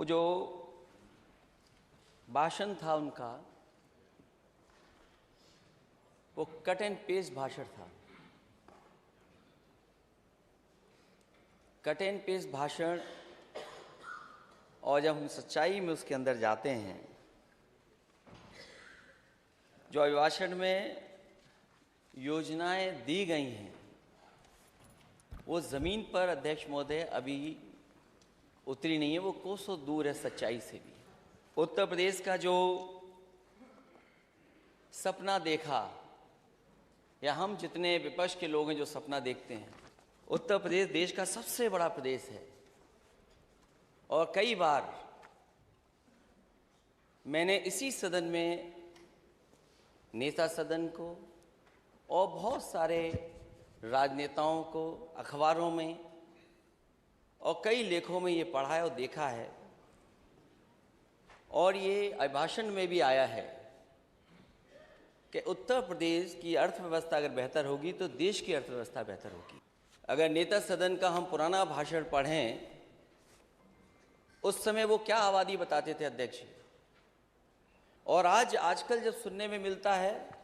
जो भाषण था उनका, वो कट एंड पेस्ट भाषण था। कट एंड पेस्ट भाषण, और जब हम सच्चाई में उसके अंदर जाते हैं, जो अभिभाषण में योजनाएं दी गई हैं वो ज़मीन पर अध्यक्ष महोदय अभी उतरी नहीं है, वो कोसों दूर है सच्चाई से भी। उत्तर प्रदेश का जो सपना देखा, या हम जितने विपक्ष के लोग हैं जो सपना देखते हैं, उत्तर प्रदेश देश का सबसे बड़ा प्रदेश है। और कई बार मैंने इसी सदन में नेता सदन को और बहुत सारे राजनेताओं को अखबारों में और कई लेखों में ये पढ़ा है और देखा है, और ये अभिभाषण में भी आया है कि उत्तर प्रदेश की अर्थव्यवस्था अगर बेहतर होगी तो देश की अर्थव्यवस्था बेहतर होगी। अगर नेता सदन का हम पुराना भाषण पढ़ें, उस समय वो क्या आबादी बताते थे अध्यक्ष, और आजकल जब सुनने में मिलता है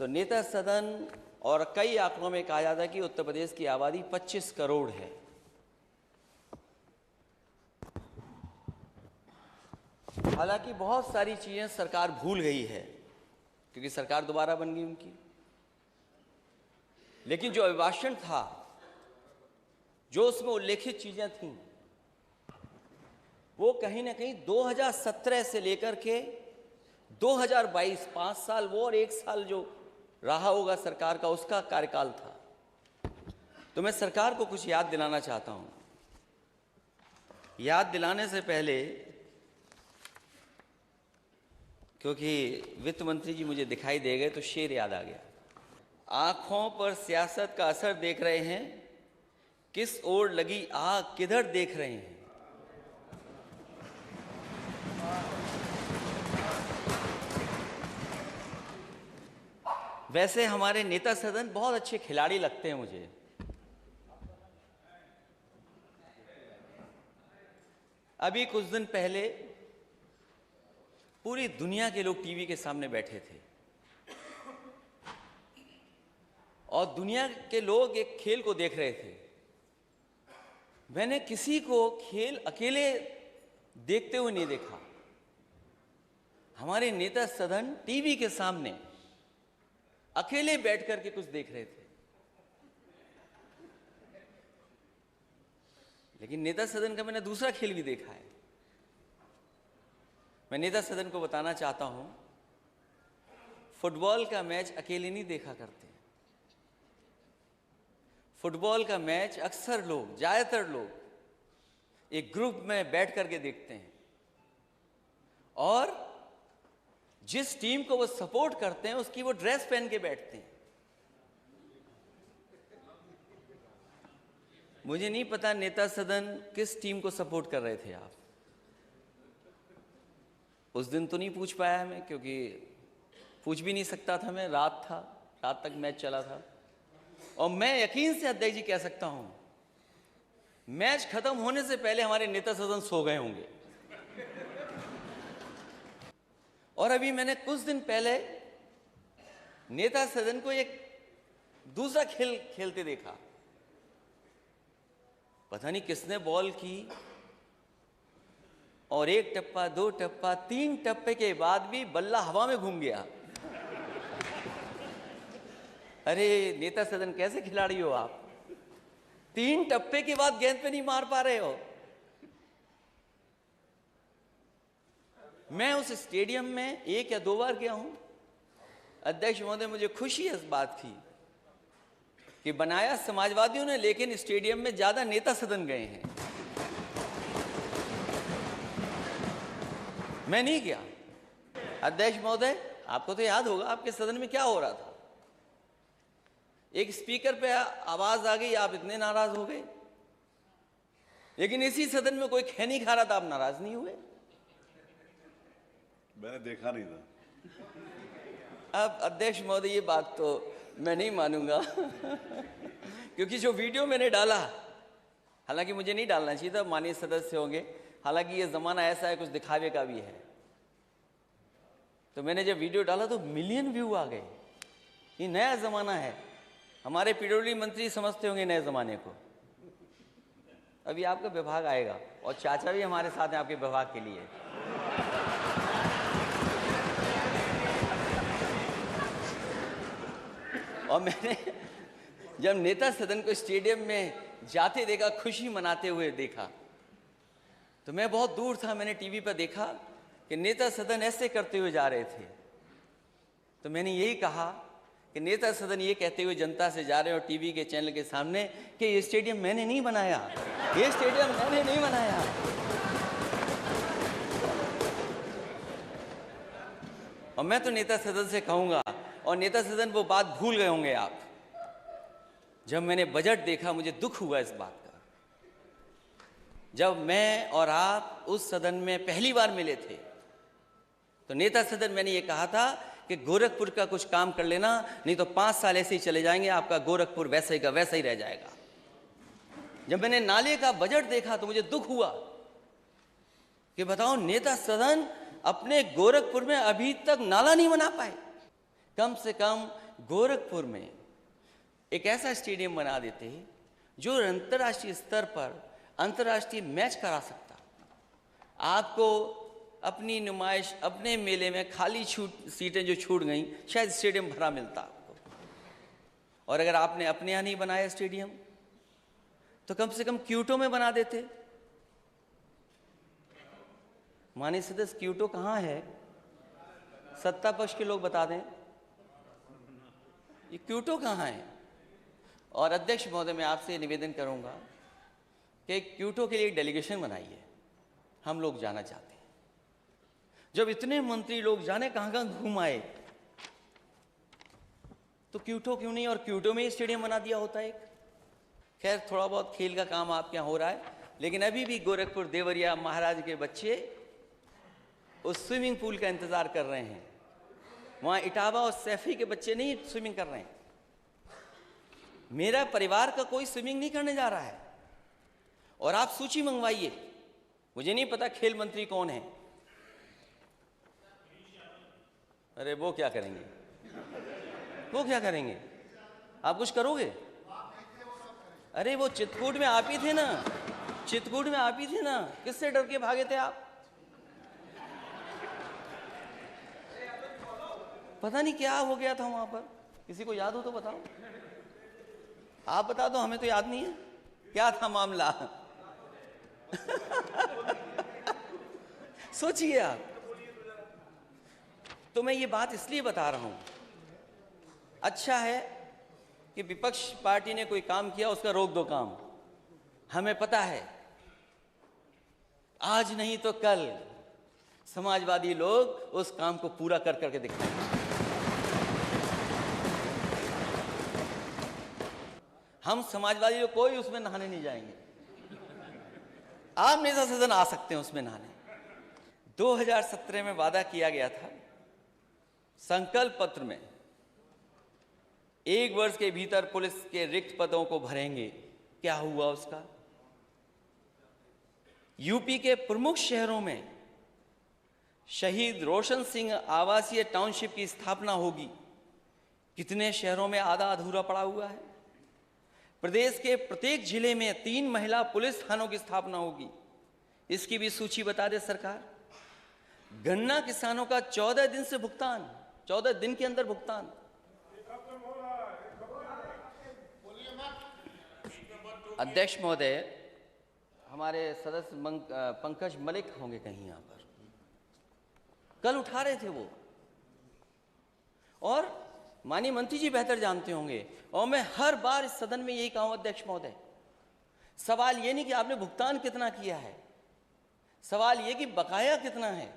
तो नेता सदन और कई आंकड़ों में कहा जाता है कि उत्तर प्रदेश की आबादी 25 करोड़ है। हालांकि बहुत सारी चीज़ें सरकार भूल गई है क्योंकि सरकार दोबारा बन गई उनकी, लेकिन जो अभिभाषण था, जो उसमें उल्लेखित चीज़ें थीं, वो कहीं ना कहीं 2017 से लेकर के 2022, 5 साल वो और 1 साल जो रहा होगा सरकार का, उसका कार्यकाल था। तो मैं सरकार को कुछ याद दिलाना चाहता हूं। याद दिलाने से पहले, क्योंकि वित्त मंत्री जी मुझे दिखाई दे गए तो शेर याद आ गया। आंखों पर सियासत का असर देख रहे हैं, किस ओर लगी आग किधर देख रहे हैं। वैसे हमारे नेता सदन बहुत अच्छे खिलाड़ी लगते हैं मुझे। अभी कुछ दिन पहले पूरी दुनिया के लोग टीवी के सामने बैठे थे और दुनिया के लोग एक खेल को देख रहे थे। मैंने किसी को खेल अकेले देखते हुए नहीं देखा। हमारे नेता सदन टीवी के सामने अकेले बैठ करके कुछ देख रहे थे। लेकिन नेता सदन का मैंने दूसरा खेल भी देखा है। मैं नेता सदन को बताना चाहता हूं, फुटबॉल का मैच अकेले नहीं देखा करते। फुटबॉल का मैच अक्सर लोग, ज्यादातर लोग एक ग्रुप में बैठ करके देखते हैं और जिस टीम को वो सपोर्ट करते हैं उसकी वो ड्रेस पहन के बैठते हैं। मुझे नहीं पता नेता सदन किस टीम को सपोर्ट कर रहे थे आप। उस दिन तो नहीं पूछ पाया मैं, क्योंकि पूछ भी नहीं सकता था मैं, रात था, रात तक मैच चला था। और मैं यकीन से अध्यक्ष जी कह सकता हूं, मैच खत्म होने से पहले हमारे नेता सदन सो गए होंगे। और अभी मैंने कुछ दिन पहले नेता सदन को एक दूसरा खेल खेलते देखा। पता नहीं किसने बॉल की और 1 टप्पा, 2 टप्पा, 3 टप्पे के बाद भी बल्ला हवा में घूम गया। अरे नेता सदन कैसे खिलाड़ी हो आप? 3 टप्पे के बाद गेंद पे नहीं मार पा रहे हो। मैं उस स्टेडियम में 1 या 2 बार गया हूं। अध्यक्ष महोदय, मुझे खुशी इस बात की कि बनाया समाजवादियों ने, लेकिन स्टेडियम में ज्यादा नेता सदन गए हैं। मैं नहीं गया। अध्यक्ष महोदय, आपको तो याद होगा आपके सदन में क्या हो रहा था। एक स्पीकर पे आवाज आ गई, आप इतने नाराज हो गए, लेकिन इसी सदन में कोई खैनी खा रहा था, आप नाराज नहीं हुए। मैंने देखा नहीं था। अब अध्यक्ष महोदय, ये बात तो मैं नहीं मानूंगा क्योंकि जो वीडियो मैंने डाला हालांकि मुझे नहीं डालना चाहिए था, माननीय सदस्य होंगे, हालांकि ये ज़माना ऐसा है, कुछ दिखावे का भी है। तो मैंने जब वीडियो डाला तो मिलियन व्यू आ गए। ये नया ज़माना है। हमारे पीडब्ल्यूडी मंत्री समझते होंगे नए ज़माने को। अभी आपका विभाग आएगा और चाचा भी हमारे साथ हैं आपके विभाग के लिए। और मैंने जब नेता सदन को स्टेडियम में जाते देखा, खुशी मनाते हुए देखा, तो मैं बहुत दूर था, मैंने टीवी पर देखा कि नेता सदन ऐसे करते हुए जा रहे थे। तो मैंने यही कहा कि नेता सदन ये कहते हुए जनता से जा रहे हैं और टीवी के चैनल के सामने कि ये स्टेडियम मैंने नहीं बनाया, ये स्टेडियम मैंने नहीं बनाया। और मैं तो नेता सदन से कहूंगा, और नेता सदन वो बात भूल गए होंगे आप, जब मैंने बजट देखा मुझे दुख हुआ इस बात का। जब मैं और आप उस सदन में पहली बार मिले थे तो नेता सदन मैंने ये कहा था कि गोरखपुर का कुछ काम कर लेना, नहीं तो 5 साल ऐसे ही चले जाएंगे, आपका गोरखपुर वैसा ही का वैसा ही रह जाएगा। जब मैंने नाले का बजट देखा तो मुझे दुख हुआ कि बताओ, नेता सदन अपने गोरखपुर में अभी तक नाला नहीं बना पाए। कम से कम गोरखपुर में एक ऐसा स्टेडियम बना देते जो अंतर्राष्ट्रीय स्तर पर अंतर्राष्ट्रीय मैच करा सकता। आपको अपनी नुमाइश, अपने मेले में खाली सीटें जो छूट गई, शायद स्टेडियम भरा मिलता आपको। और अगर आपने अपने यहाँ नहीं बनाया स्टेडियम तो कम से कम क्यूटो में बना देते। माननीय सदस्य, क्यूटो कहाँ है? सत्ता पक्ष के लोग बता दें, ये क्यूटो कहाँ है? और अध्यक्ष महोदय, मैं आपसे निवेदन करूंगा कि क्यूटो के लिए एक डेलीगेशन बनाइए, हम लोग जाना चाहते हैं। जब इतने मंत्री लोग जाने कहाँ कहाँ घूम आए, तो क्यूटो क्यों नहीं? और क्यूटो में ही स्टेडियम बना दिया होता है एक। खैर, थोड़ा बहुत खेल का काम आपके यहाँ हो रहा है, लेकिन अभी भी गोरखपुर देवरिया महाराज के बच्चे उस स्विमिंग पूल का इंतजार कर रहे हैं। वहाँ इटावा और सैफी के बच्चे नहीं स्विमिंग कर रहे हैं। मेरा परिवार का कोई स्विमिंग नहीं करने जा रहा है। और आप सूची मंगवाइए, मुझे नहीं पता खेल मंत्री कौन है। अरे वो क्या करेंगे, वो क्या करेंगे? आप कुछ करोगे? अरे वो चित्रकूट में आप ही थे ना, चित्रकूट में आप ही थे ना, किससे डर के भागे थे आप? पता नहीं क्या हो गया था वहां पर, किसी को याद हो तो बताओ। आप बता दो, हमें तो याद नहीं है क्या था मामला। सोचिए आप। तो मैं ये बात इसलिए बता रहा हूं, अच्छा है कि विपक्ष पार्टी ने कोई काम किया, उसका रोक दो काम। हमें पता है आज नहीं तो कल समाजवादी लोग उस काम को पूरा कर करके दिखाएंगे। हम समाजवादी लोग कोई उसमें नहाने नहीं जाएंगे। आप नेता सदन आ सकते हैं उसमें नहाने। 2017 में वादा किया गया था, संकल्प पत्र में 1 वर्ष के भीतर पुलिस के रिक्त पदों को भरेंगे। क्या हुआ उसका? यूपी के प्रमुख शहरों में शहीद रोशन सिंह आवासीय टाउनशिप की स्थापना होगी। कितने शहरों में आधा अधूरा पड़ा हुआ है? प्रदेश के प्रत्येक जिले में 3 महिला पुलिस थानों की स्थापना होगी। इसकी भी सूची बता दे सरकार। गन्ना किसानों का 14 दिन से भुगतान, 14 दिन के अंदर भुगतान। अध्यक्ष महोदय, हमारे सदस्य पंकज मलिक होंगे कहीं यहाँ पर, कल उठा रहे थे वो, और माननीय मंत्री जी बेहतर जानते होंगे। और मैं हर बार इस सदन में यही कहूं अध्यक्ष महोदय, सवाल ये नहीं कि आपने भुगतान कितना किया है, सवाल ये कि बकाया कितना है।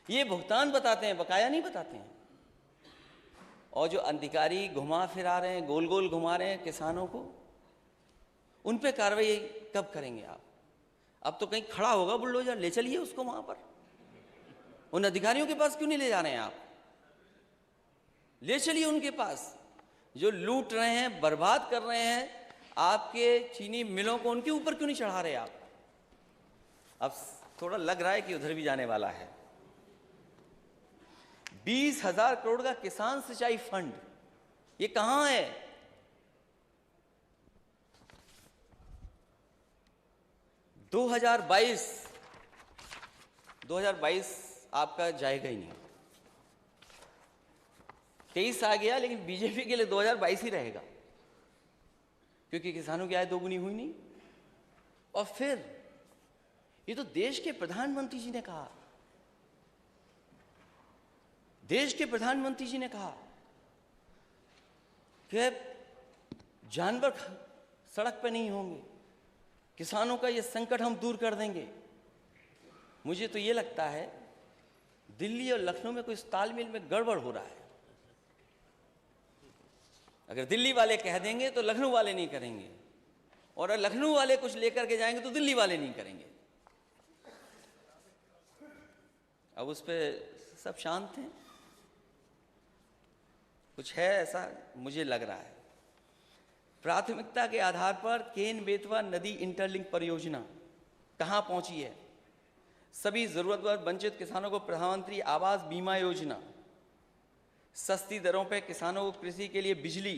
ये भुगतान बताते हैं, बकाया नहीं बताते हैं। और जो अधिकारी घुमा फिरा रहे हैं, गोल गोल घुमा रहे हैं किसानों को, उन पे कार्रवाई कब करेंगे आप? अब तो कहीं खड़ा होगा बुलडोजर, ले चलिए उसको वहां पर। उन अधिकारियों के पास क्यों नहीं ले जा रहे हैं आप? ले चलिए उनके पास, जो लूट रहे हैं, बर्बाद कर रहे हैं आपके चीनी मिलों को उनके ऊपर क्यों नहीं चढ़ा रहे आप? अब थोड़ा लग रहा है कि उधर भी जाने वाला है। 20,000 करोड़ का किसान सिंचाई फंड, ये कहां है? दो हजार बाईस आपका जाएगा ही नहीं। 23 आ गया, लेकिन बीजेपी के लिए 2022 ही रहेगा, क्योंकि किसानों की आय दोगुनी हुई नहीं। और फिर ये तो देश के प्रधानमंत्री जी ने कहा, देश के प्रधानमंत्री जी ने कहा कि जानवर सड़क पे नहीं होंगे, किसानों का ये संकट हम दूर कर देंगे। मुझे तो ये लगता है दिल्ली और लखनऊ में कोई तालमेल में गड़बड़ हो रहा है। अगर दिल्ली वाले कह देंगे तो लखनऊ वाले नहीं करेंगे, और अगर लखनऊ वाले कुछ लेकर के जाएंगे तो दिल्ली वाले नहीं करेंगे। अब उस पर सब शांत हैं। कुछ है ऐसा मुझे लग रहा है। प्राथमिकता के आधार पर केन बेतवा नदी इंटरलिंक परियोजना कहां पहुंची है? सभी जरूरतमंद वंचित किसानों को प्रधानमंत्री आवास बीमा योजना, सस्ती दरों पर किसानों को कृषि के लिए बिजली,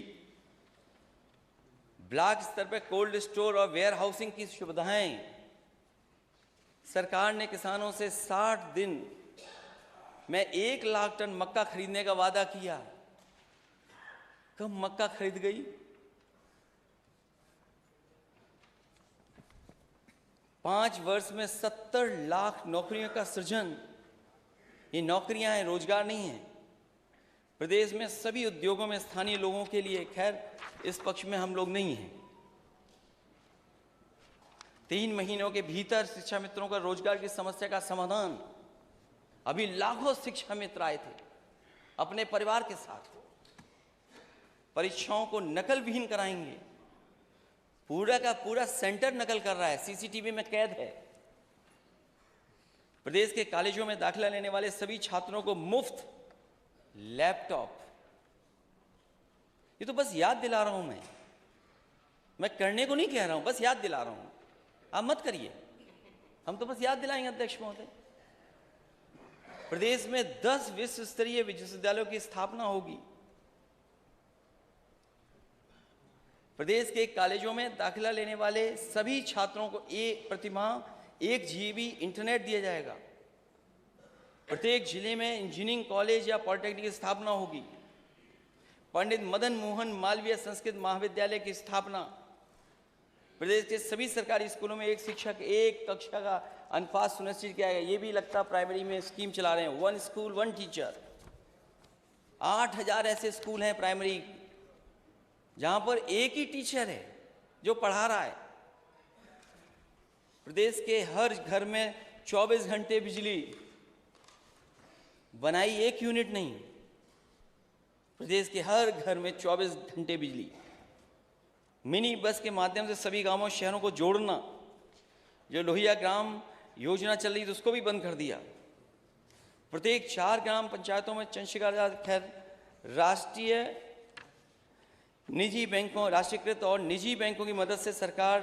ब्लॉक स्तर पर कोल्ड स्टोर और वेयर हाउसिंग की सुविधाएं। सरकार ने किसानों से 60 दिन में 1 लाख टन मक्का खरीदने का वादा किया। कब मक्का खरीद गई? 5 वर्ष में 70 लाख नौकरियों का सृजन। ये नौकरियां हैं, रोजगार नहीं है। प्रदेश में सभी उद्योगों में स्थानीय लोगों के लिए, खैर इस पक्ष में हम लोग नहीं हैं। 3 महीनों के भीतर शिक्षा मित्रों का रोजगार की समस्या का समाधान। अभी लाखों शिक्षा मित्र आए थे अपने परिवार के साथ। परीक्षाओं को नकल विहीन कराएंगे। पूरा का पूरा सेंटर नकल कर रहा है, सीसीटीवी में कैद है। प्रदेश के कॉलेजों में दाखिला लेने वाले सभी छात्रों को मुफ्त लैपटॉप। ये तो बस याद दिला रहा हूं मैं करने को नहीं कह रहा हूं, बस याद दिला रहा हूं। आप मत करिए, हम तो बस याद दिलाएंगे अध्यक्ष महोदय। प्रदेश में 10 विश्व स्तरीय विश्वविद्यालयों की स्थापना होगी। प्रदेश के कॉलेजों में दाखिला लेने वाले सभी छात्रों को प्रतिमाह 1 GB इंटरनेट दिया जाएगा। प्रत्येक जिले में इंजीनियरिंग कॉलेज या पॉलिटेक्निक की स्थापना होगी। पंडित मदन मोहन मालवीय संस्कृत महाविद्यालय की स्थापना। प्रदेश के सभी सरकारी स्कूलों में 1 शिक्षक 1 कक्षा का अनुपात सुनिश्चित किया गया। ये भी लगता प्राइमरी में स्कीम चला रहे हैं, 1 स्कूल 1 टीचर। 8000 ऐसे स्कूल हैं प्राइमरी जहां पर एक ही टीचर है जो पढ़ा रहा है। प्रदेश के हर घर में 24 घंटे बिजली बनाई, 1 यूनिट नहीं। प्रदेश के हर घर में 24 घंटे बिजली। मिनी बस के माध्यम से सभी गांवों शहरों को जोड़ना। जो लोहिया ग्राम योजना चल रही थी उसको भी बंद कर दिया। प्रत्येक 4 ग्राम पंचायतों में चंद्रशेखर, खैर राष्ट्रीय निजी बैंकों, राष्ट्रीयकृत और निजी बैंकों की मदद से सरकार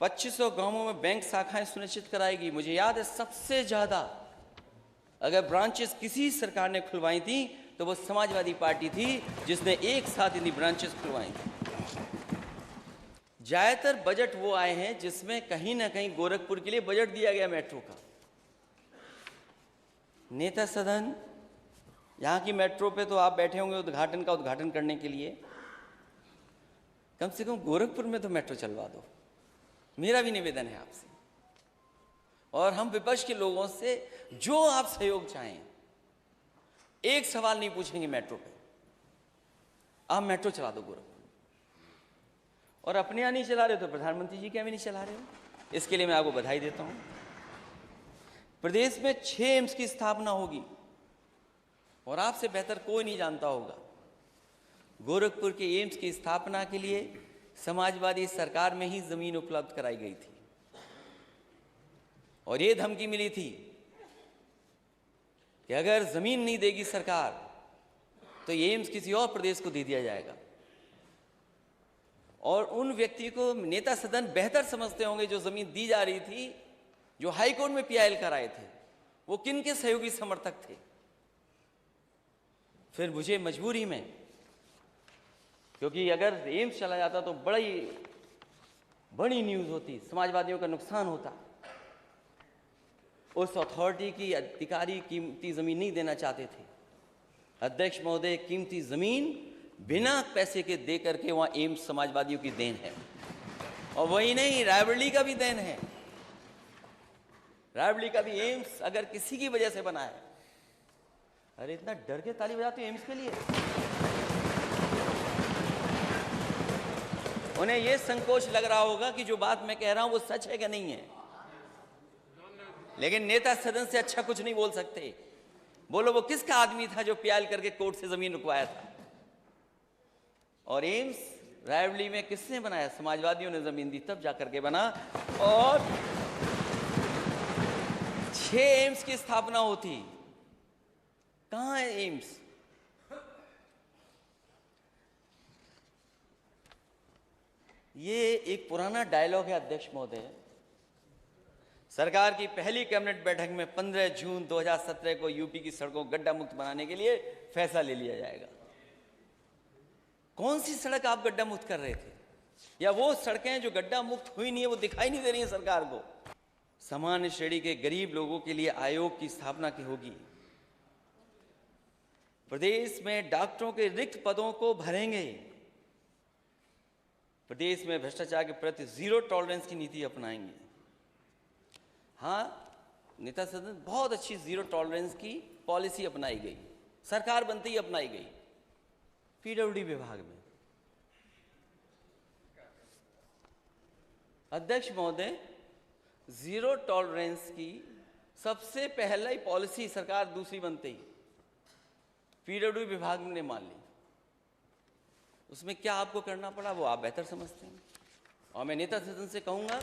2500 गांवों में बैंक शाखाएं सुनिश्चित कराएगी। मुझे याद है सबसे ज्यादा अगर ब्रांचेस किसी सरकार ने खुलवाई थी तो वो समाजवादी पार्टी थी, जिसने एक साथ इतनी ब्रांचेस खुलवाई थी। ज्यादातर बजट वो आए हैं जिसमें कहीं ना कहीं गोरखपुर के लिए बजट दिया गया मेट्रो का। नेता सदन, यहाँ की मेट्रो पे तो आप बैठे होंगे उद्घाटन करने के लिए। कम से कम गोरखपुर में तो मेट्रो चलवा दो, मेरा भी निवेदन है आपसे। और हम विपक्ष के लोगों से जो आप सहयोग चाहें, एक सवाल नहीं पूछेंगे मेट्रो पे, आप मेट्रो चला दो गोरखपुर। और अपने यहाँ नहीं चला रहे तो प्रधानमंत्री जी क्या भी नहीं चला रहे हो, इसके लिए मैं आपको बधाई देता हूं। प्रदेश में 6 एम्स की स्थापना होगी और आपसे बेहतर कोई नहीं जानता होगा। गोरखपुर के एम्स की स्थापना के लिए समाजवादी सरकार में ही जमीन उपलब्ध कराई गई थी और ये धमकी मिली थी कि अगर जमीन नहीं देगी सरकार तो ये एम्स किसी और प्रदेश को दे दिया जाएगा। और उन व्यक्ति को नेता सदन बेहतर समझते होंगे जो जमीन दी जा रही थी, जो हाई कोर्ट में पीआईएल कराए थे, वो किन के सहयोगी समर्थक थे। फिर मुझे मजबूरी में, क्योंकि अगर एम्स चला जाता तो बड़ी न्यूज़ होती, समाजवादियों का नुकसान होता। उस अथॉरिटी की अधिकारी कीमती ज़मीन नहीं देना चाहते थे। अध्यक्ष महोदय, कीमती ज़मीन बिना पैसे के दे करके वहाँ एम्स समाजवादियों की देन है। और वही नहीं, रायबरेली का भी देन है। रायबरेली का भी एम्स अगर किसी की वजह से बना है। अरे इतना डर के ताली बजाते हो एम्स के लिए। उन्हें यह संकोच लग रहा होगा कि जो बात मैं कह रहा हूं वो सच है कि नहीं है, लेकिन नेता सदन से अच्छा कुछ नहीं बोल सकते। बोलो वो किसका आदमी था जो पीआईएल करके कोर्ट से जमीन रुकवाया था। और एम्स रायबरेली में किसने बनाया? समाजवादियों ने जमीन दी तब जाकर के बना। और 6 एम्स की स्थापना होती। कहां है एम्स? ये एक पुराना डायलॉग है अध्यक्ष महोदय। सरकार की पहली कैबिनेट बैठक में 15 जून 2017 को यूपी की सड़कों को गड्ढा मुक्त बनाने के लिए फैसला ले लिया जाएगा। कौन सी सड़क आप गड्ढा मुक्त कर रहे थे? या वो सड़कें जो गड्ढा मुक्त हुई नहीं है वो दिखाई नहीं दे रही है सरकार को। सामान्य श्रेणी के गरीब लोगों के लिए आयोग की स्थापना की होगी। प्रदेश में डॉक्टरों के रिक्त पदों को भरेंगे। प्रदेश में भ्रष्टाचार के प्रति जीरो टॉलरेंस की नीति अपनाएंगे। हाँ, नेता सदन बहुत अच्छी जीरो टॉलरेंस की पॉलिसी अपनाई गई, सरकार बनते ही अपनाई गई। पीडब्ल्यूडी विभाग में अध्यक्ष महोदय, जीरो टॉलरेंस की सबसे पहला ही पॉलिसी सरकार दूसरी बनते ही पीडब्ल्यूडी विभाग ने मान ली। उसमें क्या आपको करना पड़ा वो आप बेहतर समझते हैं। और मैं नेता सदन से कहूंगा,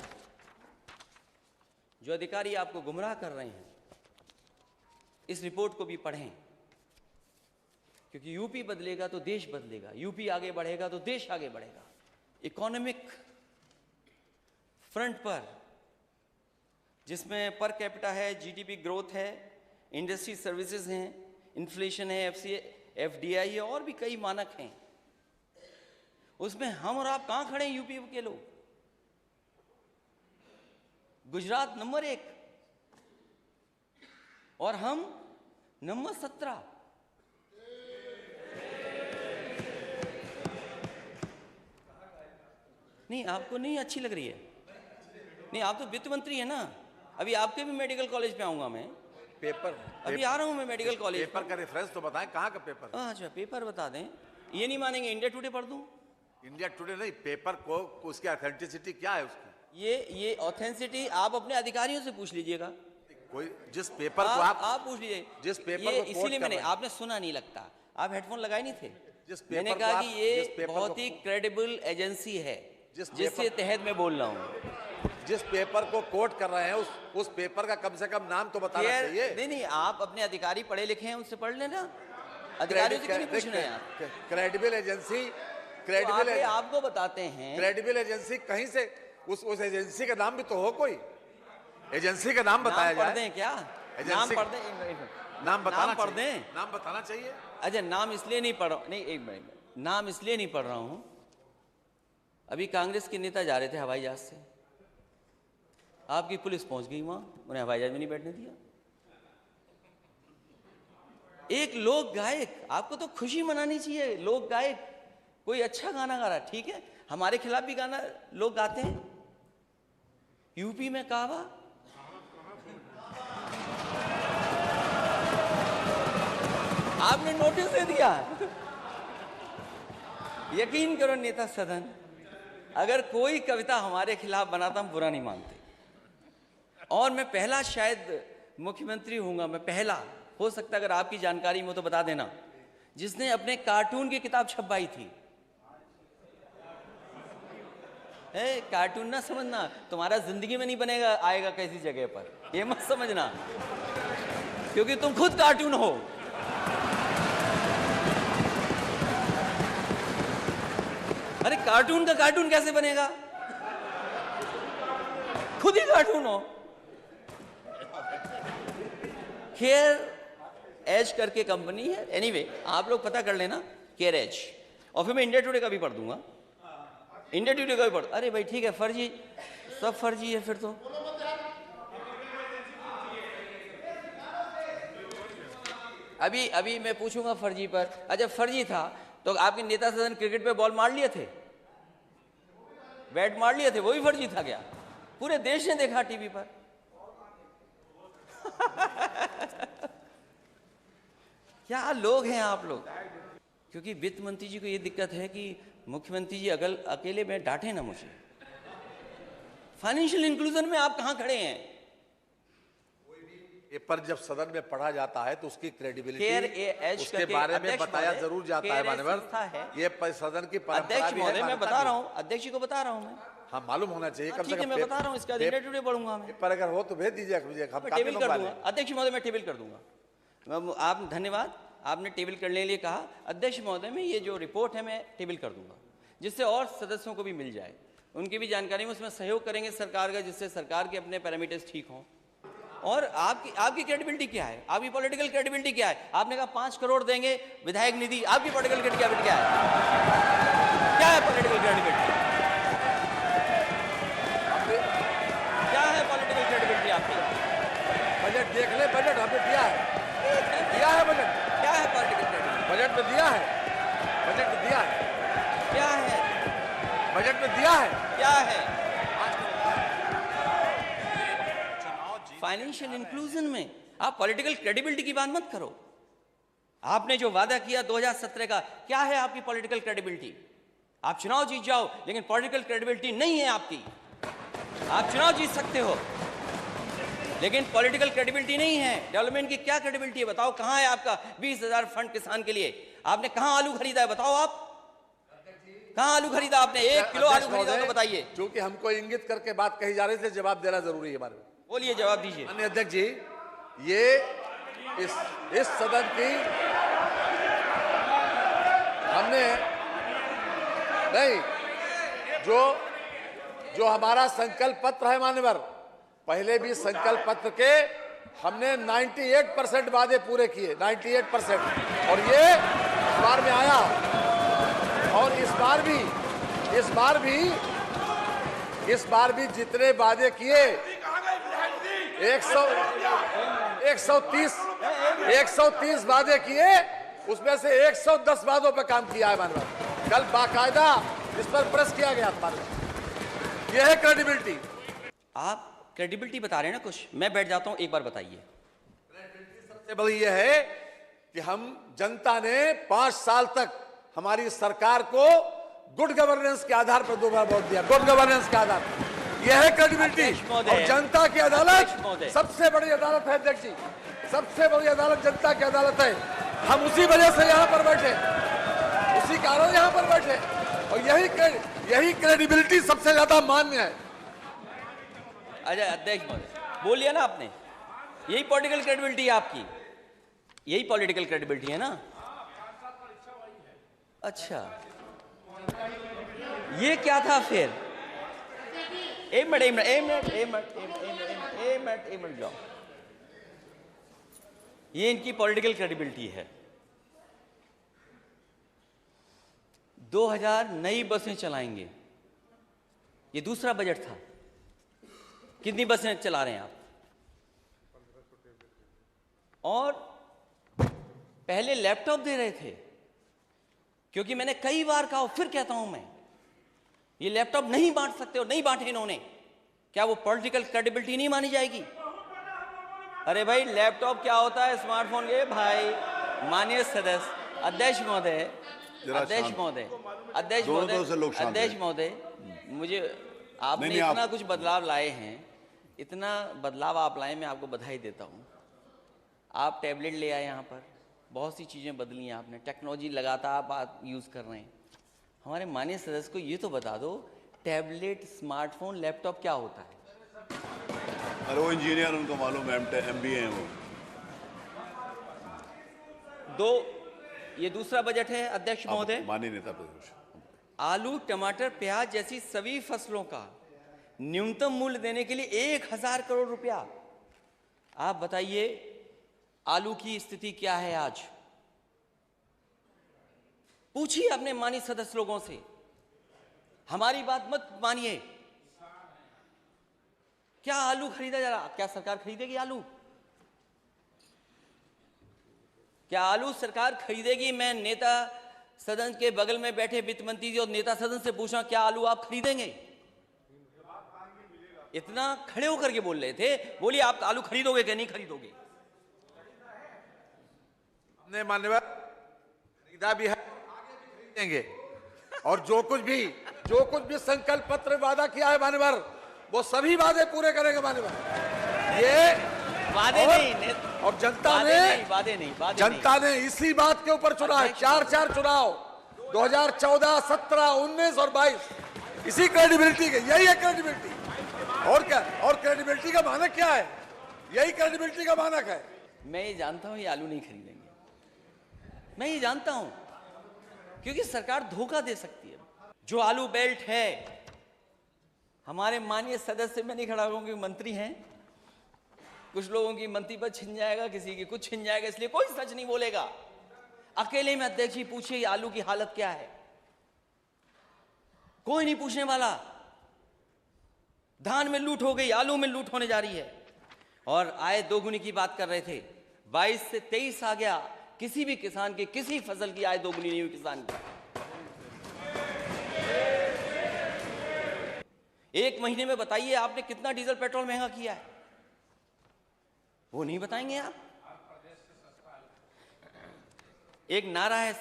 जो अधिकारी आपको गुमराह कर रहे हैं, इस रिपोर्ट को भी पढ़ें, क्योंकि यूपी बदलेगा तो देश बदलेगा, यूपी आगे बढ़ेगा तो देश आगे बढ़ेगा। इकोनॉमिक फ्रंट पर, जिसमें पर कैपिटा है, जीडीपी ग्रोथ है, इंडस्ट्री सर्विसेज हैं, इन्फ्लेशन है, एफडीआई है, और भी कई मानक हैं, उसमें हम और आप कहां खड़े हैं? यूपी के लोग। गुजरात नंबर 1 और हम नंबर 17। नहीं, आपको नहीं अच्छी लग रही है? नहीं, आप तो वित्त मंत्री है ना। अभी आपके भी मेडिकल कॉलेज पे आऊंगा मैं। अभी आ रहा हूं मैं मेडिकल कॉलेज। पेपर का रेफरेंस तो बताएं, कहाँ का पेपर? अच्छा, पेपर बता दें। ये नहीं मानेंगे, इंडिया टुडे पढ़ दूं? इंडिया टुडे नहीं, पेपर को उसकी ऑथेंटिसिटी क्या है उसकी? ये ऑथेंटिसिटी आप अपने अधिकारियों से पूछ लीजिएगा। कोई जिस पेपर को आप पूछ लीजिए। जिस पेपर ये को इसीलिए मैंने, आपने सुना नहीं लगता, आप हेडफोन लगाए नहीं थे। मैंने को कहा कि ये बहुत ही क्रेडिबल एजेंसी है जिसके तहत मैं बोल रहा हूँ। जिस पेपर को कोट कर रहे हैं उस पेपर का कम से कम नाम तो बताना चाहिए। नहीं, आप अपने अधिकारी पढ़े लिखे हैं, उनसे पढ़ लेना। अधिकारियों से क्यों नहीं पूछ रहे हैं आप? क्रेडिबल एजेंसी, आपको बताते हैं। क्रेडिबल एजेंसी कहीं से उस एजेंसी का नाम भी तो हो, कोई एजेंसी का नाम बताया जाए। पढ़ दें क्या? नाम पढ़ दें, नाम बताना पढ़ दें, नाम बताना चाहिए। अच्छा, नाम इसलिए नहीं पढ़ रहा हूं, नहीं एक मिनट, नाम इसलिए नहीं पढ़ रहा हूं, अभी कांग्रेस के नेता जा रहे थे हवाई जहाज से, आपकी पुलिस पहुंच गई वहां, उन्हें हवाई जहाज में नहीं बैठने दिया। एक लोक गायक, आपको तो खुशी मनानी चाहिए। लोक गायक कोई अच्छा गाना गा रहा है, ठीक है, हमारे खिलाफ भी गाना लोग गाते हैं। यूपी में कहवा, आपने नोटिस दे दिया। यकीन करो नेता सदन, अगर कोई कविता हमारे खिलाफ बनाता हम बुरा नहीं मानते। और मैं पहला शायद मुख्यमंत्री हूंगा, मैं पहला, हो सकता है अगर आपकी जानकारी में हो तो बता देना, जिसने अपने कार्टून की किताब छपवाई थी। कार्टून ना समझना, तुम्हारा जिंदगी में नहीं बनेगा, आएगा कैसी जगह पर, ये मत समझना, क्योंकि तुम खुद कार्टून हो। अरे कार्टून का कार्टून कैसे बनेगा? खुद ही कार्टून हो। केयर एज करके कंपनी है, एनीवे आप लोग पता कर लेना केयर एज, और फिर मैं इंडिया टुडे का भी पढ़ दूंगा, इंडिया टुडे का भी पढ़। अरे भाई ठीक है, फर्जी, सब फर्जी है फिर तो। अभी मैं पूछूंगा फर्जी पर। अच्छा फर्जी था तो आपके नेता सदन क्रिकेट पे बॉल मार लिए थे, बैट मार लिए थे, वो भी फर्जी था क्या? पूरे देश ने देखा टीवी पर। क्या लोग हैं आप लोग। क्योंकि वित्त मंत्री जी को ये दिक्कत है कि मुख्यमंत्री जी अकेले में डांटे ना मुझे। फाइनेंशियल इंक्लूजन में आप कहां खड़े हैं? ये पर जब सदन में पढ़ा जाता है तो उसकी क्रेडिबिलिटी उसके करके बारे में बताया जरूर जाता है मानवर। ये सदन की परंपरा अध्यक्ष भी महोदय है, मैं बता रहा हूँ, अध्यक्ष जी को बता रहा हूँ मैं। हाँ मालूम होना चाहिए कम से ठीक है, कम। मैं बता रहा हूँ, इसका इंडिया टुडे पढ़ूंगा मैं। पर अगर हो तो भेज दीजिए मुझे, हम काफी टेबल कर मंगवा दूंगा लें। अध्यक्ष महोदय, मैं टेबल कर दूंगा। आप धन्यवाद, आपने टेबल करने के लिए कहा। अध्यक्ष महोदय में ये जो रिपोर्ट है मैं टेबल कर दूंगा, जिससे और सदस्यों को भी मिल जाए, उनकी भी जानकारी में उसमें सहयोग करेंगे सरकार का, जिससे सरकार के अपने पैरामीटर्स ठीक हों। और आपकी क्रेडिबिलिटी क्या है? आपकी पॉलिटिकल क्रेडिबिलिटी क्या है? आपने कहा 5 करोड़ देंगे विधायक निधि, आपकी पॉलिटिकल क्रेडिबिलिटी क्या है? क्या है पॉलिटिकल क्रेडिबिलिटी? क्या है पॉलिटिकल क्रेडिबिलिटी आपकी? बजट देख ले, बजट हमने दिया है बजट। क्या है पॉलिटिकल क्रेडिबिलिटी? बजट में दिया है, बजट में दिया है, क्या है बजट में दिया है, क्या है? फाइनेंशियल इंक्लूजन में आप पॉलिटिकल क्रेडिबिलिटी की बात मत करो। आपने जो वादा किया 2017 का, क्या है आपकी पॉलिटिकल क्रेडिबिलिटी? आप चुनाव जीत जाओ, लेकिन पॉलिटिकल क्रेडिबिलिटी नहीं है आपकी। आप चुनाव जीत सकते हो, लेकिन पॉलिटिकल क्रेडिबिलिटी नहीं है। डेवलपमेंट की क्या क्रेडिबिलिटी है बताओ? कहां है आपका 20,000 फंड किसान के लिए? आपने कहां आलू खरीदा है बताओ? आप कहां आलू खरीदा आपने? 1 किलो आलू खरीदा तो बताइए। क्योंकि हमको इंगित करके बात कही जा रही थी, जवाब देना जरूरी है हमारे। बोलिए, जवाब दीजिए। माननीय अध्यक्ष जी, ये इस सदन की हमने नहीं, जो हमारा संकल्प पत्र है मान्यवर, पहले भी संकल्प पत्र के हमने 98% वादे पूरे किए, 98%। और ये इस बार में आया, और इस बार भी जितने वादे किए 130 वादे किए, उसमें से 110 वादों पर काम किया है माननीय। कल बाकायदा इस पर प्रेस किया गया था। यह है क्रेडिबिलिटी। आप क्रेडिबिलिटी बता रहे हैं ना कुछ, मैं बैठ जाता हूं, एक बार बताइए। सबसे बड़ी यह है कि हम जनता ने 5 साल तक हमारी सरकार को गुड गवर्नेंस के आधार पर 2 बार वोट दिया, गुड गवर्नेंस के आधार पर। यह है क्रेडिबिलिटी। और जनता की अदालत सबसे बड़ी अदालत है अध्यक्ष जी, सबसे बड़ी अदालत जनता की अदालत है। हम उसी वजह से यहाँ पर बैठे, उसी कारण यहाँ पर बैठे, और यही क्रेडिबिलिटी सबसे ज्यादा मान्य है। अच्छा अध्यक्ष महोदय, बोलिए ना आपने, यही पॉलिटिकल क्रेडिबिलिटी है आपकी, यही पॉलिटिकल क्रेडिबिलिटी है ना? अच्छा, ये क्या था फिर? एक मिनट जाओ। ये इनकी पॉलिटिकल क्रेडिबिलिटी है। 2000 नई बसें चलाएंगे, ये दूसरा बजट था। कितनी बसें चला रहे हैं आप? और पहले लैपटॉप दे रहे थे, क्योंकि मैंने कई बार कहा, फिर कहता हूं मैं, ये लैपटॉप नहीं बांट सकते, और नहीं बांटे इन्होंने। क्या वो पॉलिटिकल क्रेडिबिलिटी नहीं मानी जाएगी? अरे भाई, लैपटॉप क्या होता है स्मार्टफोन के? भाई माननीय सदस्य, अध्यक्ष महोदय, मुझे आपने इतना कुछ बदलाव लाए हैं, इतना बदलाव आप लाए, मैं आपको बधाई देता हूं। आप टैबलेट ले आए यहाँ पर, बहुत सी चीज़ें बदली हैं आपने, टेक्नोलॉजी लगातार आप यूज़ कर रहे हैं। हमारे माननीय सदस्य को ये तो बता दो, टैबलेट, स्मार्टफोन, लैपटॉप क्या होता है? अरे वो इंजीनियर, उनको मालूम है, MBA हैं वो। ये दूसरा बजट है अध्यक्ष महोदय। माननीय नेता प्रतिपक्ष, आलू, टमाटर, प्याज जैसी सभी फसलों का न्यूनतम मूल्य देने के लिए 1000 करोड़ रुपया। आप बताइए आलू की स्थिति क्या है आज? पूछिए अपने माननीय सदस्य लोगों से, हमारी बात मत मानिए। क्या आलू खरीदा जा रहा? क्या सरकार खरीदेगी आलू? क्या आलू सरकार खरीदेगी? मैं नेता सदन के बगल में बैठे वित्त मंत्री जी और नेता सदन से पूछा, क्या आलू आप खरीदेंगे? इतना खड़े होकर के बोल रहे थे, बोलिए आप आलू खरीदोगे कि नहीं खरीदोगे? हमने मान्यवर खरीदा भी है, आगे भी खरीदेंगे। और जो कुछ भी संकल्प पत्र वादा किया है मान्यवर, वो सभी वादे पूरे करेंगे मान्यवर। ये वादे नहीं, और जनता ने इसी बात के ऊपर चुना है। 4 चुनाव 2014, 17, 19 और 22, इसी क्रेडिबिलिटी के, यही है क्रेडिबिलिटी। और क्या? और क्रेडिबिलिटी का मानक क्या है? यही क्रेडिबिलिटी का मानक है। मैं ये जानता हूं ये आलू नहीं खरीदेंगे, मैं ये जानता हूं, क्योंकि सरकार धोखा दे सकती है। जो आलू बेल्ट है, हमारे माननीय सदस्य, मैं नहीं खड़ा हूं क्योंकि मंत्री हैं, कुछ लोगों की मंत्री पद छिन जाएगा, किसी की कुछ छिन जाएगा, इसलिए कोई सच नहीं बोलेगा। अकेले में अध्यक्ष जी पूछिए आलू की हालत क्या है, कोई नहीं पूछने वाला। धान में लूट हो गई, आलू में लूट होने जा रही है। और आय दोगुनी की बात कर रहे थे, 22 से 23 आ गया, किसी भी किसान की किसी फसल की आय दोगुनी नहीं हुई किसान की। एक महीने में बताइए आपने कितना डीजल पेट्रोल महंगा किया है? वो नहीं बताएंगे आप। एक नारा है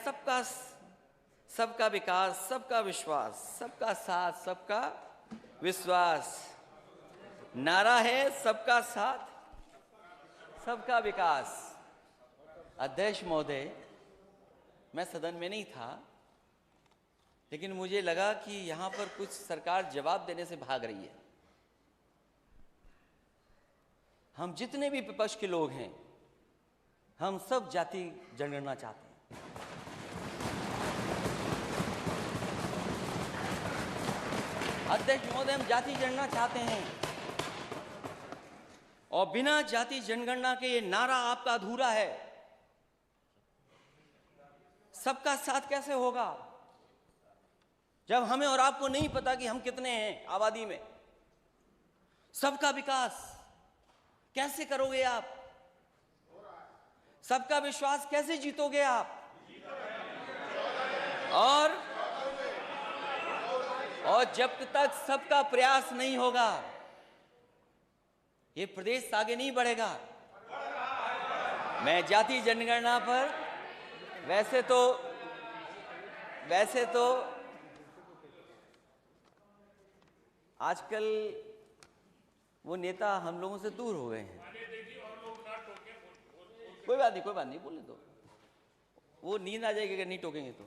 सबका विकास, सबका विश्वास, सबका साथ, सबका विश्वास। नारा है सबका साथ, सबका विकास। अध्यक्ष महोदय, मैं सदन में नहीं था, लेकिन मुझे लगा कि यहां पर कुछ सरकार जवाब देने से भाग रही है। हम जितने भी विपक्ष के लोग हैं, हम सब जाति जनगणना चाहते हैं। अध्यक्ष महोदय, हम जाति जनगणना चाहते हैं, और बिना जाति जनगणना के ये नारा आपका अधूरा है। सबका साथ कैसे होगा जब हमें और आपको नहीं पता कि हम कितने हैं आबादी में? सबका विकास कैसे करोगे आप? सबका विश्वास कैसे जीतोगे आप? और जब तक सबका प्रयास नहीं होगा, ये प्रदेश आगे नहीं बढ़ेगा। मैं जाति जनगणना पर वैसे तो आजकल वो नेता हम लोगों से दूर हो गए हैं। कोई बात नहीं, बोलने दो। वो नींद आ जाएगी अगर नहीं टोकेंगे तो।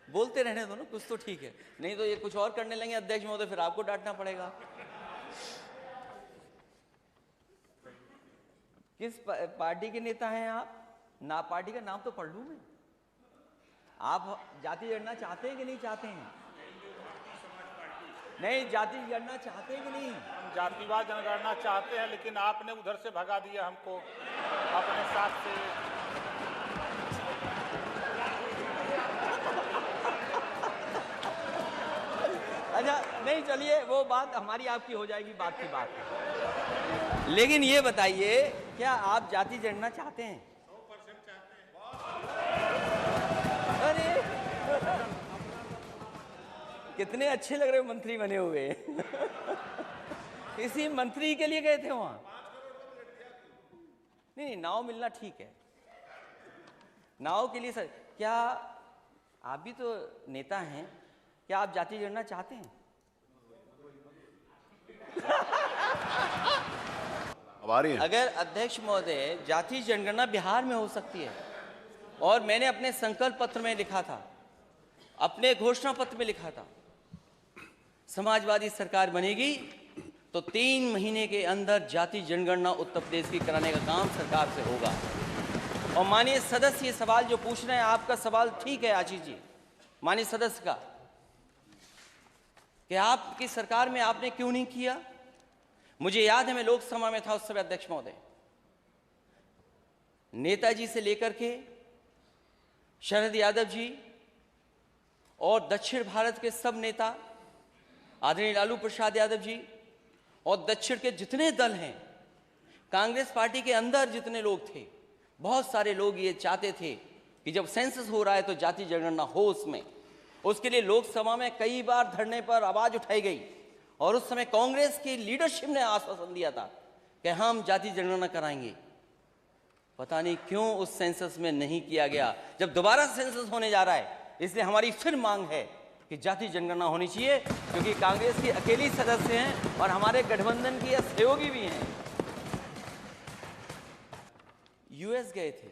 बोलते रहने दो ना, कुछ तो ठीक है, नहीं तो ये कुछ और करने लगे अध्यक्ष महोदय, फिर आपको डांटना पड़ेगा। किस पार्टी के नेता हैं आप? ना पार्टी का नाम तो पढ़ लूं मैं। आप जाति जनगणना चाहते हैं कि नहीं चाहते हैं? नहीं, जाति जनगणना चाहते हैं कि नहीं? हम जातिवाद जनगणना चाहते हैं, लेकिन आपने उधर से भगा दिया हमको अपने साथ से। अच्छा, नहीं, चलिए वो बात हमारी आपकी हो जाएगी, बात की बात है। लेकिन ये बताइए, क्या आप जाति जनगणना चाहते हैं? 100% चाहते हैं। अरे कितने अच्छे लग रहे हो मंत्री बने हुए। किसी मंत्री के लिए गए थे वहां? नहीं, नाव मिलना ठीक है, नाव के लिए। सर, क्या आप भी तो नेता हैं, क्या आप जाति जनगणना चाहते हैं? अगर अध्यक्ष महोदय, जाति जनगणना बिहार में हो सकती है, और मैंने अपने संकल्प पत्र में लिखा था, अपने घोषणा पत्र में लिखा था, समाजवादी सरकार बनेगी तो 3 महीने के अंदर जाति जनगणना उत्तर प्रदेश की कराने का काम सरकार से होगा। और माननीय सदस्य ये सवाल जो पूछ रहे हैं, आपका सवाल ठीक है आशीष जी, माननीय सदस्य का, कि आपकी सरकार में आपने क्यों नहीं किया। मुझे याद है मैं लोकसभा में था उस समय अध्यक्ष महोदय, नेताजी से लेकर के शरद यादव जी और दक्षिण भारत के सब नेता, आदरणीय लालू प्रसाद यादव जी और दक्षिण के जितने दल हैं, कांग्रेस पार्टी के अंदर जितने लोग थे, बहुत सारे लोग ये चाहते थे कि जब सेंसस हो रहा है तो जाति जनगणना हो उसमें। उसके लिए लोकसभा में कई बार धरने पर आवाज उठाई गई और उस समय कांग्रेस की लीडरशिप ने आश्वासन दिया था कि हम जाति जनगणना कराएंगे। पता नहीं क्यों उस सेंसस में नहीं किया गया। जब दोबारा सेंसस होने जा रहा है, इसलिए हमारी फिर मांग है कि जाति जनगणना होनी चाहिए, क्योंकि कांग्रेस की अकेली सदस्य हैं और हमारे गठबंधन की सहयोगी भी हैं। यूएस गए थे,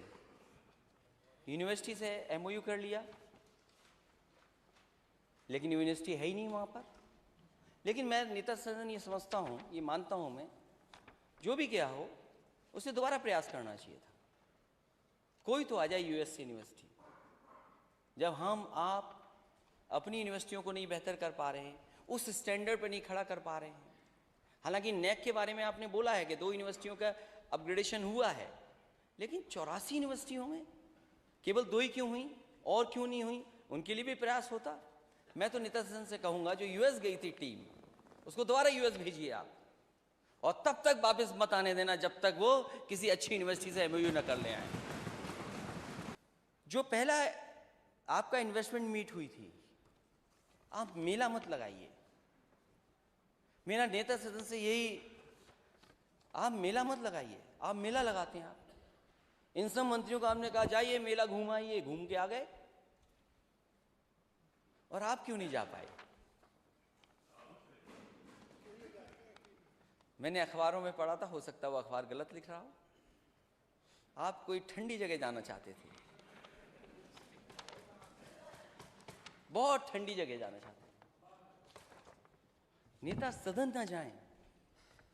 यूनिवर्सिटी से एमओयू कर लिया, लेकिन यूनिवर्सिटी है ही नहीं वहां पर। लेकिन मैं नेता सदन ये समझता हूं, ये मानता हूं मैं, जो भी किया हो उसे दोबारा प्रयास करना चाहिए था। कोई तो आ जाए यूएस से यूनिवर्सिटी। जब हम आप अपनी यूनिवर्सिटियों को नहीं बेहतर कर पा रहे हैं, उस स्टैंडर्ड पर नहीं खड़ा कर पा रहे हैं। हालांकि नेक के बारे में आपने बोला है कि 2 यूनिवर्सिटियों का अपग्रेडेशन हुआ है, लेकिन 84 यूनिवर्सिटियों में केवल 2 ही क्यों हुई और क्यों नहीं हुई, उनके लिए भी प्रयास होता। मैं तो नेता सदन से कहूंगा, जो यूएस गई थी टीम, उसको दोबारा यूएस भेजिए आप, और तब तक वापस मत आने देना जब तक वो किसी अच्छी यूनिवर्सिटी से एमओयू न कर ले आए। जो पहला आपका इन्वेस्टमेंट मीट हुई थी, आप मेला मत लगाइए। मेरा नेता सदन से यही, आप मेला मत लगाइए। आप मेला लगाते हैं। आप इन सब मंत्रियों को आपने कहा जाइए मेला घूम आइए, घूम के आ गए, और आप क्यों नहीं जा पाए। मैंने अखबारों में पढ़ा था, हो सकता है वो अखबार गलत लिख रहा हो, आप कोई ठंडी जगह जाना चाहते थे, बहुत ठंडी जगह जाना चाहते थे। नेता सदन ना जाएं।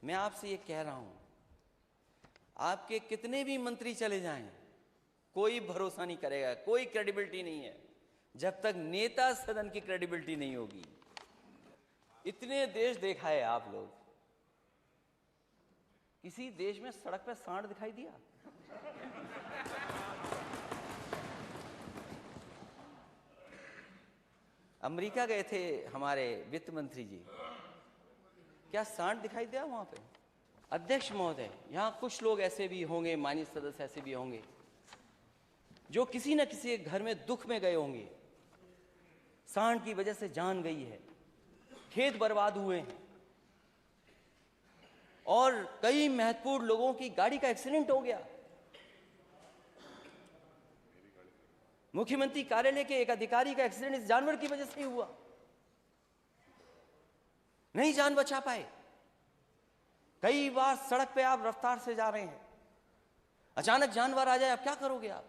मैं आपसे ये कह रहा हूं, आपके कितने भी मंत्री चले जाएं, कोई भरोसा नहीं करेगा, कोई क्रेडिबिलिटी नहीं है जब तक नेता सदन की क्रेडिबिलिटी नहीं होगी। इतने देश देखा है आप लोग, किसी देश में सड़क पे सांड दिखाई दिया? अमेरिका गए थे हमारे वित्त मंत्री जी, क्या सांड दिखाई दिया वहां पे? अध्यक्ष महोदय, यहां कुछ लोग ऐसे भी होंगे, माननीय सदस्य ऐसे भी होंगे, जो किसी न किसी घर में दुख में गए होंगे, सांड की वजह से जान गई है, खेत बर्बाद हुए हैं, और कई महत्वपूर्ण लोगों की गाड़ी का एक्सीडेंट हो गया। मुख्यमंत्री कार्यालय के एक अधिकारी का एक्सीडेंट इस जानवर की वजह से ही हुआ, नहीं जान बचा पाए। कई बार सड़क पे आप रफ्तार से जा रहे हैं, अचानक जानवर आ जाए, आप क्या करोगे आप?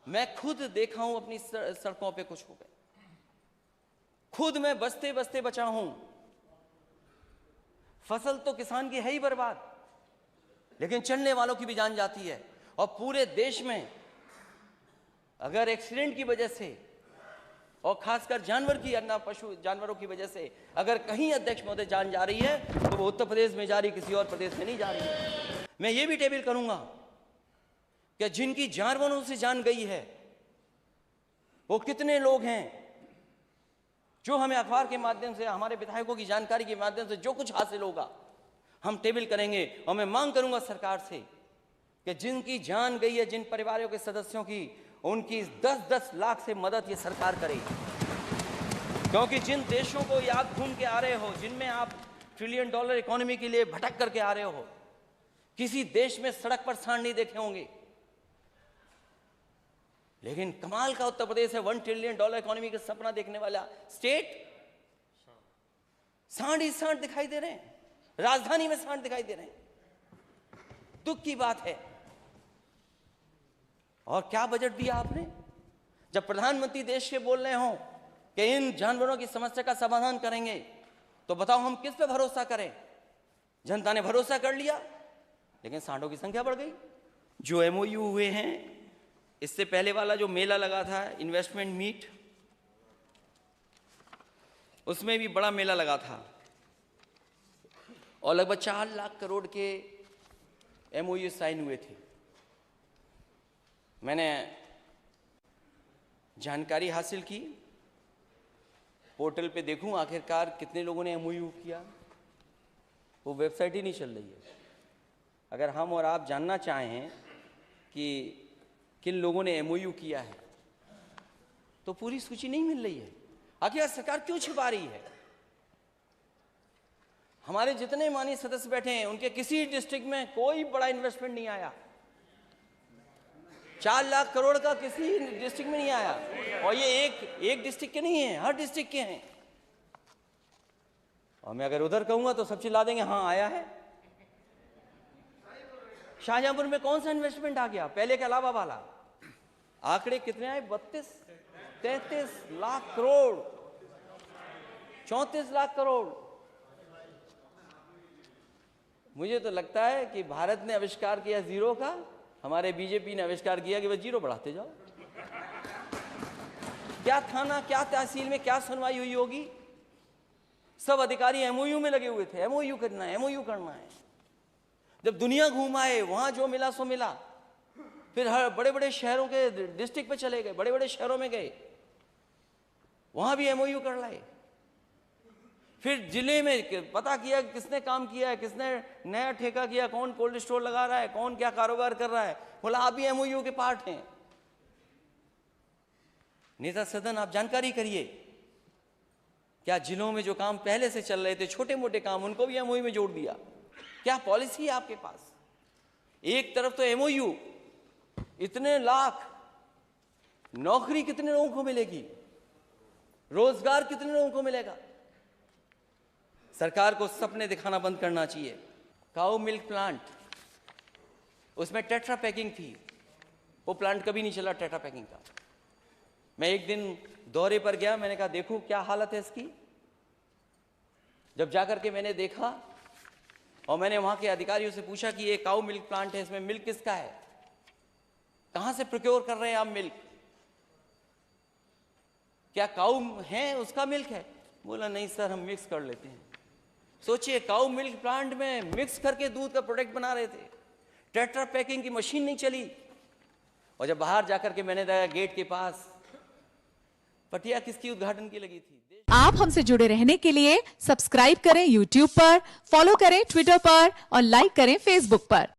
मैं खुद देखा हूं अपनी सड़कों पे कुछ हो गए, खुद मैं बचते बचते बचा हूं। फसल तो किसान की है ही बर्बाद, लेकिन चलने वालों की भी जान जाती है। और पूरे देश में अगर एक्सीडेंट की वजह से, और खासकर जानवर की, अन्ना पशु जानवरों की वजह से अगर कहीं अध्यक्ष महोदय जान जा रही है, तो वो उत्तर प्रदेश में जा रही, किसी और प्रदेश में नहीं जा रही है। मैं ये भी टेबल करूंगा कि जिनकी जानवरों से जान गई है वो कितने लोग हैं, जो हमें अखबार के माध्यम से, हमारे विधायकों की जानकारी के माध्यम से जो कुछ हासिल होगा हम टेबल करेंगे। और मैं मांग करूंगा सरकार से कि जिनकी जान गई है, जिन परिवारों के सदस्यों की, उनकी 10-10 लाख से मदद ये सरकार करे। क्योंकि जिन देशों को याद घूम के आ रहे हो, जिनमें आप $1 ट्रिलियन इकोनॉमी के लिए भटक करके आ रहे हो, किसी देश में सड़क पर सांड नहीं देखे होंगे, लेकिन कमाल का उत्तर प्रदेश है, $1 ट्रिलियन इकोनॉमी का सपना देखने वाला स्टेट, सांड ही सांड दिखाई दे रहे हैं, राजधानी में सांड दिखाई दे रहे हैं। दुख की बात है। और क्या बजट दिया आपने? जब प्रधानमंत्री देश के बोल रहे हो कि इन जानवरों की समस्या का समाधान करेंगे, तो बताओ हम किस पे भरोसा करें? जनता ने भरोसा कर लिया, लेकिन सांडों की संख्या बढ़ गई। जो एमओयू हुए हैं, इससे पहले वाला जो मेला लगा था इन्वेस्टमेंट मीट, उसमें भी बड़ा मेला लगा था और लगभग 4 लाख करोड़ के एमओयू साइन हुए थे। मैंने जानकारी हासिल की, पोर्टल पे देखूं आखिरकार कितने लोगों ने एमओयू किया, वो वेबसाइट ही नहीं चल रही है। अगर हम और आप जानना चाहें कि किन लोगों ने एमओयू किया है तो पूरी सूची नहीं मिल रही है। आखिर सरकार क्यों छिपा रही है? हमारे जितने माननीय सदस्य बैठे हैं उनके किसी डिस्ट्रिक्ट में कोई बड़ा इन्वेस्टमेंट नहीं आया। 4 लाख करोड़ का किसी डिस्ट्रिक्ट में नहीं आया, और ये एक डिस्ट्रिक्ट के नहीं है, हर डिस्ट्रिक्ट के हैं। और मैं अगर उधर कहूंगा तो सब चिल्ला देंगे हाँ आया है। शाहजहांपुर में कौन सा इन्वेस्टमेंट आ गया पहले के अलावा वाला? आंकड़े कितने आए? 33 लाख करोड़, 34 लाख करोड़। मुझे तो लगता है कि भारत ने आविष्कार किया जीरो का, हमारे बीजेपी ने आविष्कार किया कि बस जीरो बढ़ाते जाओ। क्या थाना, क्या तहसील में क्या सुनवाई हुई होगी? सब अधिकारी एमओयू में लगे हुए थे, एमओयू करना है, एमओयू करना है। जब दुनिया घूम आए, वहां जो मिला सो मिला। फिर हर बड़े बड़े शहरों के डिस्ट्रिक्ट पे चले गए, बड़े बड़े शहरों में गए, वहां भी एमओयू कर लाए। फिर जिले में पता किया किसने काम किया है, किसने नया ठेका किया, कौन कोल्ड स्टोर लगा रहा है, कौन क्या कारोबार कर रहा है। बोला आप भी एमओयू के पार्ट हैं। नेता सदन, आप जानकारी करिए, क्या जिलों में जो काम पहले से चल रहे थे, छोटे मोटे काम, उनको भी एमओयू में जोड़ दिया? क्या पॉलिसी है आपके पास? एक तरफ तो एमओयू, इतने लाख, नौकरी कितने लोगों को मिलेगी, रोजगार कितने लोगों को मिलेगा? सरकार को सपने दिखाना बंद करना चाहिए। काऊ मिल्क प्लांट, उसमें टेट्रा पैकिंग थी, वो प्लांट कभी नहीं चला टेट्रा पैकिंग का। मैं एक दिन दौरे पर गया, मैंने कहा देखो क्या हालत है इसकी। जब जाकर के मैंने देखा और मैंने वहां के अधिकारियों से पूछा कि ये काऊ मिल्क प्लांट है, इसमें मिल्क किसका है, कहां से प्रोक्योर कर रहे हैं आप मिल्क, क्या काऊ है उसका मिल्क है? बोला नहीं सर, हम मिक्स कर लेते हैं। सोचिए, काऊ मिल्क प्लांट में मिक्स करके दूध का प्रोडक्ट बना रहे थे, टेट्रा पैकिंग की मशीन नहीं चली। और जब बाहर जाकर के मैंने देखा गेट के पास पटिया किसकी उद्घाटन की लगी थी। आप हमसे जुड़े रहने के लिए सब्सक्राइब करें YouTube पर, फॉलो करें Twitter पर और लाइक करें Facebook पर।